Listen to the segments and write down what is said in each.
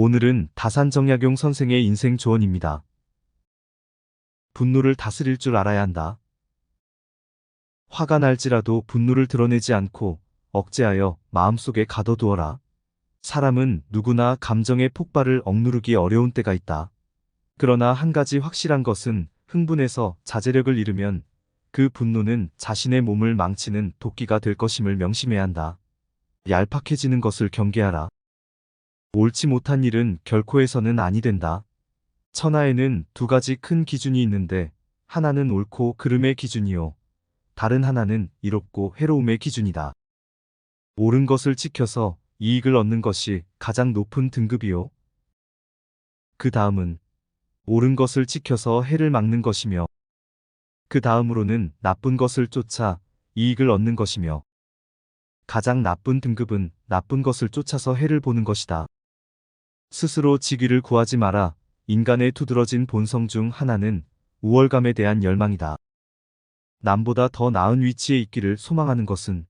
오늘은 다산정약용 선생의 인생 조언입니다. 분노를 다스릴 줄 알아야 한다. 화가 날지라도 분노를 드러내지 않고 억제하여 마음속에 가둬두어라. 사람은 누구나 감정의 폭발을 억누르기 어려운 때가 있다. 그러나 한 가지 확실한 것은 흥분해서 자제력을 잃으면 그 분노는 자신의 몸을 망치는 도끼가 될 것임을 명심해야 한다. 얄팍해지는 것을 경계하라. 옳지 못한 일은 결코 해서는 아니 된다. 천하에는 두 가지 큰 기준이 있는데 하나는 옳고 그름의 기준이요. 다른 하나는 이롭고 해로움의 기준이다. 옳은 것을 지켜서 이익을 얻는 것이 가장 높은 등급이요. 그 다음은 옳은 것을 지켜서 해를 막는 것이며 그 다음으로는 나쁜 것을 쫓아 이익을 얻는 것이며 가장 나쁜 등급은 나쁜 것을 쫓아서 해를 보는 것이다. 스스로 직위를 구하지 마라. 인간의 두드러진 본성 중 하나는 우월감에 대한 열망이다. 남보다 더 나은 위치에 있기를 소망하는 것은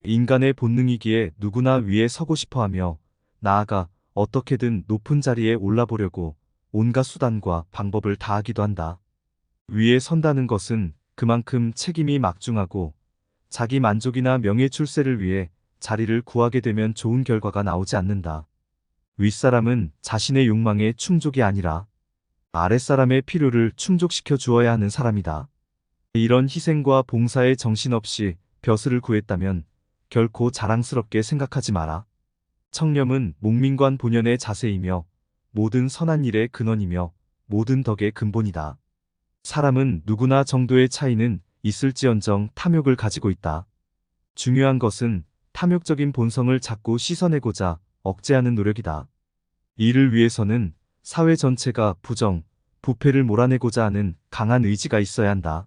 인간의 본능이기에 누구나 위에 서고 싶어하며 나아가 어떻게든 높은 자리에 올라보려고 온갖 수단과 방법을 다하기도 한다. 위에 선다는 것은 그만큼 책임이 막중하고 자기 만족이나 명예 출세를 위해 자리를 구하게 되면 좋은 결과가 나오지 않는다. 윗사람은 자신의 욕망의 충족이 아니라 아랫사람의 필요를 충족시켜 주어야 하는 사람이다. 이런 희생과 봉사에 정신없이 벼슬을 구했다면 결코 자랑스럽게 생각하지 마라. 청렴은 목민관 본연의 자세이며 모든 선한 일의 근원이며 모든 덕의 근본이다. 사람은 누구나 정도의 차이는 있을지언정 탐욕을 가지고 있다. 중요한 것은 탐욕적인 본성을 자꾸 씻어내고자 억제하는 노력이다. 이를 위해서는 사회 전체가 부정, 부패를 몰아내고자 하는 강한 의지가 있어야 한다.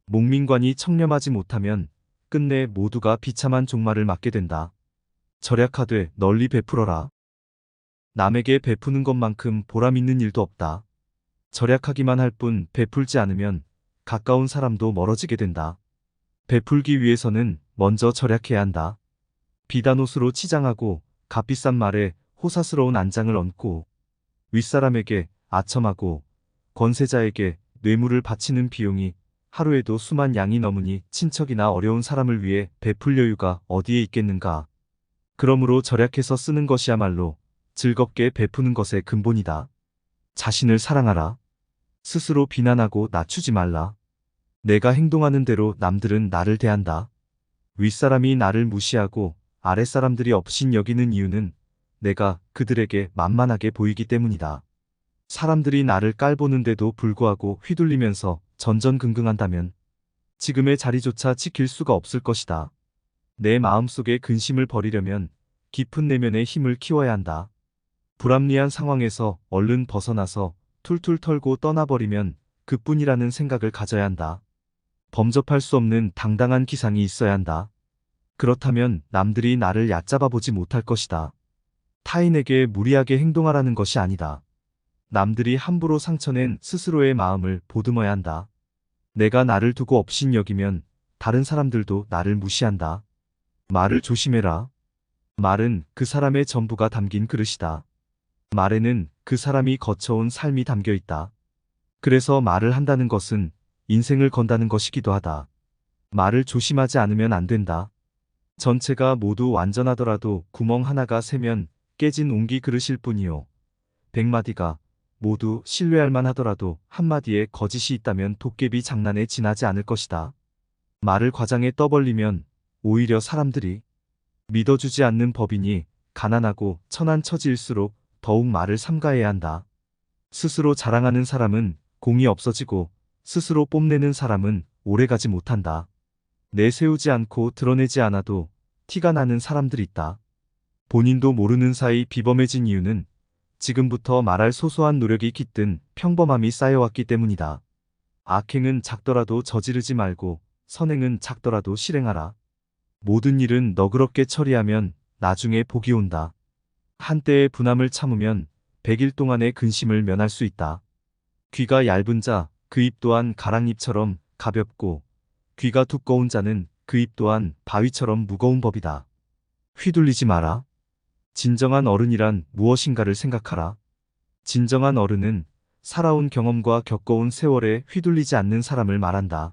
목민관이 청렴하지 못하면 끝내 모두가 비참한 종말을 맞게 된다. 절약하되 널리 베풀어라. 남에게 베푸는 것만큼 보람 있는 일도 없다. 절약하기만 할 뿐 베풀지 않으면 가까운 사람도 멀어지게 된다. 베풀기 위해서는 먼저 절약해야 한다. 비단옷으로 치장하고 값비싼 말에 호사스러운 안장을 얹고 윗사람에게 아첨하고 권세자에게 뇌물을 바치는 비용이 하루에도 수만 양이 넘으니 친척이나 어려운 사람을 위해 베풀 여유가 어디에 있겠는가. 그러므로 절약해서 쓰는 것이야말로 즐겁게 베푸는 것의 근본이다. 자신을 사랑하라. 스스로 비난하고 낮추지 말라. 내가 행동하는 대로 남들은 나를 대한다. 윗사람이 나를 무시하고 아랫사람들이 업신 여기는 이유는 내가 그들에게 만만하게 보이기 때문이다. 사람들이 나를 깔보는데도 불구하고 휘둘리면서 전전긍긍한다면 지금의 자리조차 지킬 수가 없을 것이다. 내 마음속의 근심을 버리려면 깊은 내면의 힘을 키워야 한다. 불합리한 상황에서 얼른 벗어나서 툴툴 털고 떠나버리면 그뿐이라는 생각을 가져야 한다. 범접할 수 없는 당당한 기상이 있어야 한다. 그렇다면 남들이 나를 얕잡아 보지 못할 것이다. 타인에게 무리하게 행동하라는 것이 아니다. 남들이 함부로 상처낸 스스로의 마음을 보듬어야 한다. 내가 나를 두고 업신 여기면 다른 사람들도 나를 무시한다. 말을 조심해라. 말은 그 사람의 전부가 담긴 그릇이다. 말에는 그 사람이 거쳐온 삶이 담겨 있다. 그래서 말을 한다는 것은 인생을 건다는 것이기도 하다. 말을 조심하지 않으면 안 된다. 전체가 모두 완전하더라도 구멍 하나가 새면 깨진 옹기 그릇일 뿐이요. 100마디가 모두 신뢰할 만하더라도 한마디에 거짓이 있다면 도깨비 장난에 지나지 않을 것이다. 말을 과장해 떠벌리면 오히려 사람들이 믿어주지 않는 법이니 가난하고 천한 처지일수록 더욱 말을 삼가해야 한다. 스스로 자랑하는 사람은 공이 없어지고 스스로 뽐내는 사람은 오래가지 못한다. 내세우지 않고 드러내지 않아도 티가 나는 사람들이 있다. 본인도 모르는 사이 비범해진 이유는 지금부터 말할 소소한 노력이 깃든 평범함이 쌓여왔기 때문이다. 악행은 작더라도 저지르지 말고 선행은 작더라도 실행하라. 모든 일은 너그럽게 처리하면 나중에 복이 온다. 한때의 분함을 참으면 100일 동안의 근심을 면할 수 있다. 귀가 얇은 자, 그 입 또한 가랑잎처럼 가볍고 귀가 두꺼운 자는 그 입 또한 바위처럼 무거운 법이다. 휘둘리지 마라. 진정한 어른이란 무엇인가를 생각하라. 진정한 어른은 살아온 경험과 겪어온 세월에 휘둘리지 않는 사람을 말한다.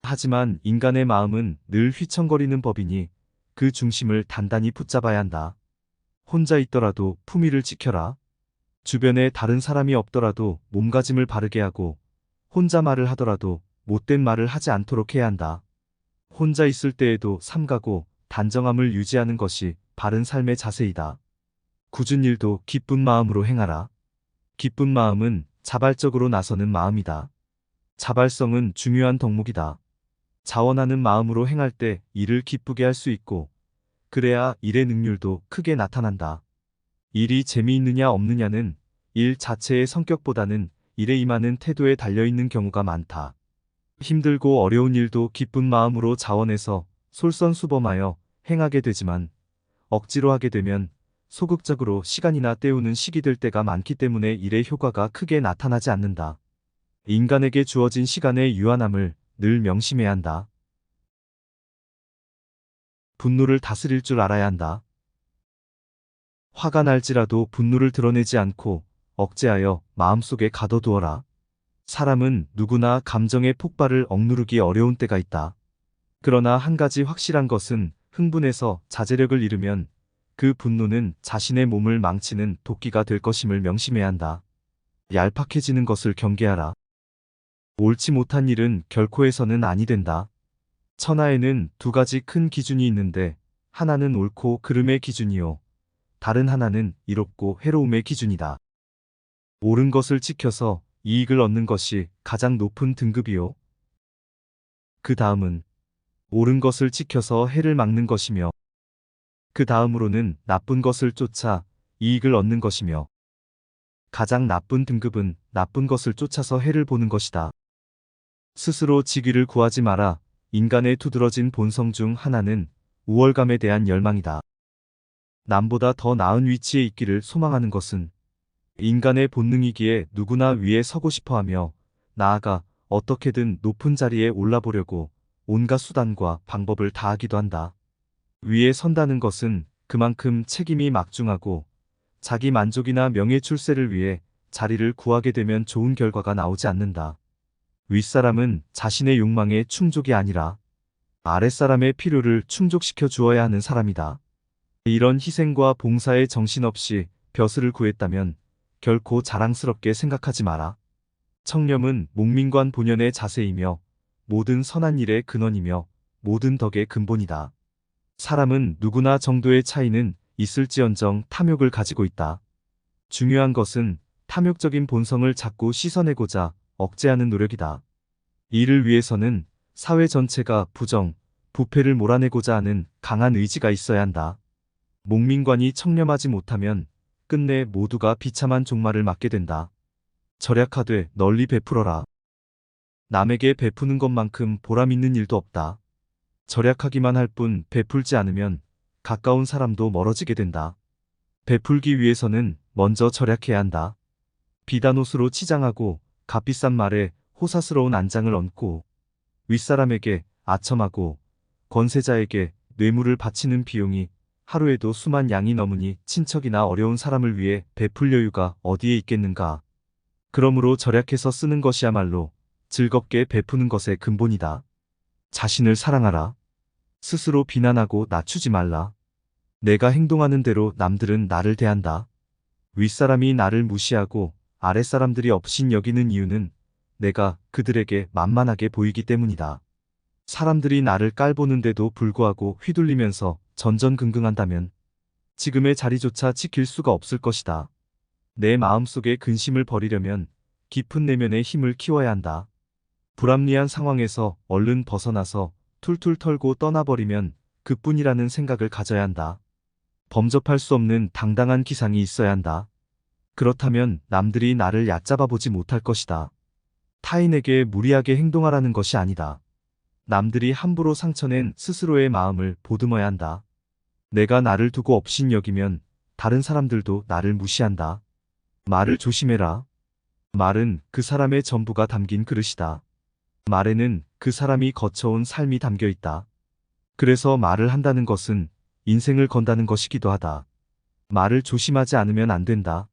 하지만 인간의 마음은 늘 휘청거리는 법이니 그 중심을 단단히 붙잡아야 한다. 혼자 있더라도 품위를 지켜라. 주변에 다른 사람이 없더라도 몸가짐을 바르게 하고 혼자 말을 하더라도 못된 말을 하지 않도록 해야 한다. 혼자 있을 때에도 삼가고 단정함을 유지하는 것이 바른 삶의 자세이다. 굳은 일도 기쁜 마음으로 행하라. 기쁜 마음은 자발적으로 나서는 마음이다. 자발성은 중요한 덕목이다. 자원하는 마음으로 행할 때 일을 기쁘게 할 수 있고 그래야 일의 능률도 크게 나타난다. 일이 재미있느냐 없느냐는 일 자체의 성격보다는 일에 임하는 태도에 달려있는 경우가 많다. 힘들고 어려운 일도 기쁜 마음으로 자원해서 솔선수범하여 행하게 되지만 억지로 하게 되면 소극적으로 시간이나 때우는 시기 될 때가 많기 때문에 일의 효과가 크게 나타나지 않는다. 인간에게 주어진 시간의 유한함을 늘 명심해야 한다. 분노를 다스릴 줄 알아야 한다. 화가 날지라도 분노를 드러내지 않고 억제하여 마음속에 가둬두어라. 사람은 누구나 감정의 폭발을 억누르기 어려운 때가 있다. 그러나 한 가지 확실한 것은 흥분해서 자제력을 잃으면 그 분노는 자신의 몸을 망치는 도끼가 될 것임을 명심해야 한다. 얄팍해지는 것을 경계하라. 옳지 못한 일은 결코 해서는 아니 된다. 천하에는 두 가지 큰 기준이 있는데 하나는 옳고 그름의 기준이요. 다른 하나는 이롭고 해로움의 기준이다. 옳은 것을 지켜서 이익을 얻는 것이 가장 높은 등급이요. 그 다음은 옳은 것을 지켜서 해를 막는 것이며 그 다음으로는 나쁜 것을 쫓아 이익을 얻는 것이며 가장 나쁜 등급은 나쁜 것을 쫓아서 해를 보는 것이다. 스스로 직위를 구하지 마라. 인간의 두드러진 본성 중 하나는 우월감에 대한 열망이다. 남보다 더 나은 위치에 있기를 소망하는 것은 인간의 본능이기에 누구나 위에 서고 싶어하며 나아가 어떻게든 높은 자리에 올라보려고 온갖 수단과 방법을 다하기도 한다. 위에 선다는 것은 그만큼 책임이 막중하고 자기 만족이나 명예 출세를 위해 자리를 구하게 되면 좋은 결과가 나오지 않는다. 윗사람은 자신의 욕망의 충족이 아니라 아랫사람의 필요를 충족시켜 주어야 하는 사람이다. 이런 희생과 봉사에 정신없이 벼슬을 구했다면 결코 자랑스럽게 생각하지 마라. 청렴은 목민관 본연의 자세이며 모든 선한 일의 근원이며 모든 덕의 근본이다. 사람은 누구나 정도의 차이는 있을지언정 탐욕을 가지고 있다. 중요한 것은 탐욕적인 본성을 자꾸 씻어내고자 억제하는 노력이다. 이를 위해서는 사회 전체가 부정, 부패를 몰아내고자 하는 강한 의지가 있어야 한다. 목민관이 청렴하지 못하면 끝내 모두가 비참한 종말을 맞게 된다. 절약하되 널리 베풀어라. 남에게 베푸는 것만큼 보람 있는 일도 없다. 절약하기만 할 뿐 베풀지 않으면 가까운 사람도 멀어지게 된다. 베풀기 위해서는 먼저 절약해야 한다. 비단 옷으로 치장하고 값비싼 말에 호사스러운 안장을 얹고 윗사람에게 아첨하고 권세자에게 뇌물을 바치는 비용이 하루에도 수만 양이 넘으니 친척이나 어려운 사람을 위해 베풀 여유가 어디에 있겠는가. 그러므로 절약해서 쓰는 것이야말로 즐겁게 베푸는 것의 근본이다. 자신을 사랑하라. 스스로 비난하고 낮추지 말라. 내가 행동하는 대로 남들은 나를 대한다. 윗사람이 나를 무시하고 아랫사람들이 업신 여기는 이유는 내가 그들에게 만만하게 보이기 때문이다. 사람들이 나를 깔보는데도 불구하고 휘둘리면서 전전긍긍한다면 지금의 자리조차 지킬 수가 없을 것이다. 내 마음속에 근심을 버리려면 깊은 내면의 힘을 키워야 한다. 불합리한 상황에서 얼른 벗어나서 툴툴 털고 떠나버리면 그뿐이라는 생각을 가져야 한다. 범접할 수 없는 당당한 기상이 있어야 한다. 그렇다면 남들이 나를 얕잡아 보지 못할 것이다. 타인에게 무리하게 행동하라는 것이 아니다. 남들이 함부로 상처낸 스스로의 마음을 보듬어야 한다. 내가 나를 두고 업신 여기면 다른 사람들도 나를 무시한다. 말을 조심해라. 말은 그 사람의 전부가 담긴 그릇이다. 말에는 그 사람이 거쳐온 삶이 담겨 있다. 그래서 말을 한다는 것은 인생을 건다는 것이기도 하다. 말을 조심하지 않으면 안 된다.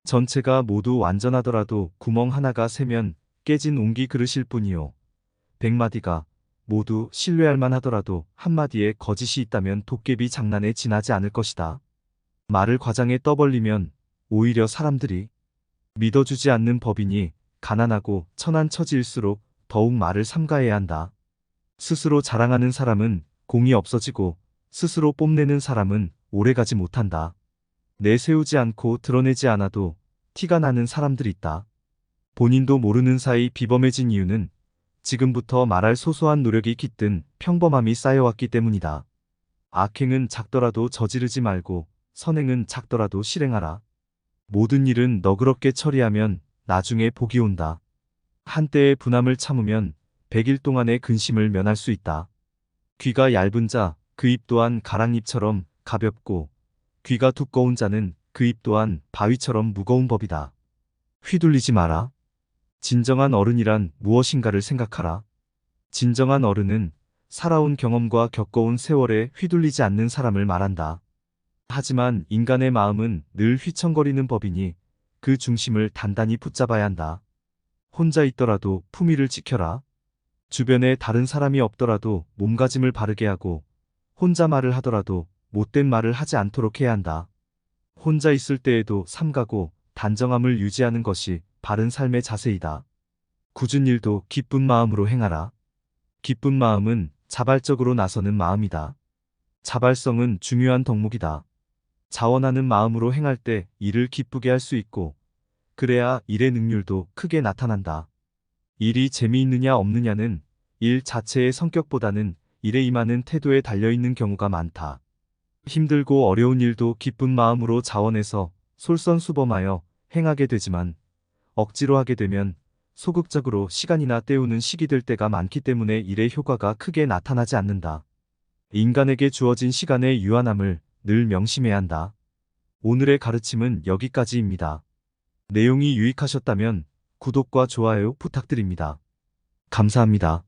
전체가 모두 완전하더라도 구멍 하나가 새면 깨진 옹기 그릇일 뿐이요. 100마디가 모두 신뢰할 만하더라도 한마디에 거짓이 있다면 도깨비 장난에 지나지 않을 것이다. 말을 과장해 떠벌리면 오히려 사람들이 믿어주지 않는 법이니 가난하고 천한 처지일수록 더욱 말을 삼가해야 한다. 스스로 자랑하는 사람은 공이 없어지고 스스로 뽐내는 사람은 오래가지 못한다. 내세우지 않고 드러내지 않아도 티가 나는 사람들이 있다. 본인도 모르는 사이 비범해진 이유는 지금부터 말할 소소한 노력이 깃든 평범함이 쌓여왔기 때문이다. 악행은 작더라도 저지르지 말고 선행은 작더라도 실행하라. 모든 일은 너그럽게 처리하면 나중에 복이 온다. 한때의 분함을 참으면 100일 동안의 근심을 면할 수 있다. 귀가 얇은 자, 그 입 또한 가랑잎처럼 가볍고 귀가 두꺼운 자는 그 입 또한 바위처럼 무거운 법이다. 휘둘리지 마라. 진정한 어른이란 무엇인가를 생각하라. 진정한 어른은 살아온 경험과 겪어온 세월에 휘둘리지 않는 사람을 말한다. 하지만 인간의 마음은 늘 휘청거리는 법이니 그 중심을 단단히 붙잡아야 한다. 혼자 있더라도 품위를 지켜라. 주변에 다른 사람이 없더라도 몸가짐을 바르게 하고 혼자 말을 하더라도 못된 말을 하지 않도록 해야 한다. 혼자 있을 때에도 삼가고 단정함을 유지하는 것이 바른 삶의 자세이다. 굳은 일도 기쁜 마음으로 행하라. 기쁜 마음은 자발적으로 나서는 마음이다. 자발성은 중요한 덕목이다. 자원하는 마음으로 행할 때 일을 기쁘게 할 수 있고 그래야 일의 능률도 크게 나타난다. 일이 재미있느냐 없느냐는 일 자체의 성격보다는 일에 임하는 태도에 달려있는 경우가 많다. 힘들고 어려운 일도 기쁜 마음으로 자원해서 솔선수범하여 행하게 되지만 억지로 하게 되면 소극적으로 시간이나 때우는 시기 될 때가 많기 때문에 일의 효과가 크게 나타나지 않는다. 인간에게 주어진 시간의 유한함을 늘 명심해야 한다. 오늘의 가르침은 여기까지입니다. 내용이 유익하셨다면 구독과 좋아요 부탁드립니다. 감사합니다.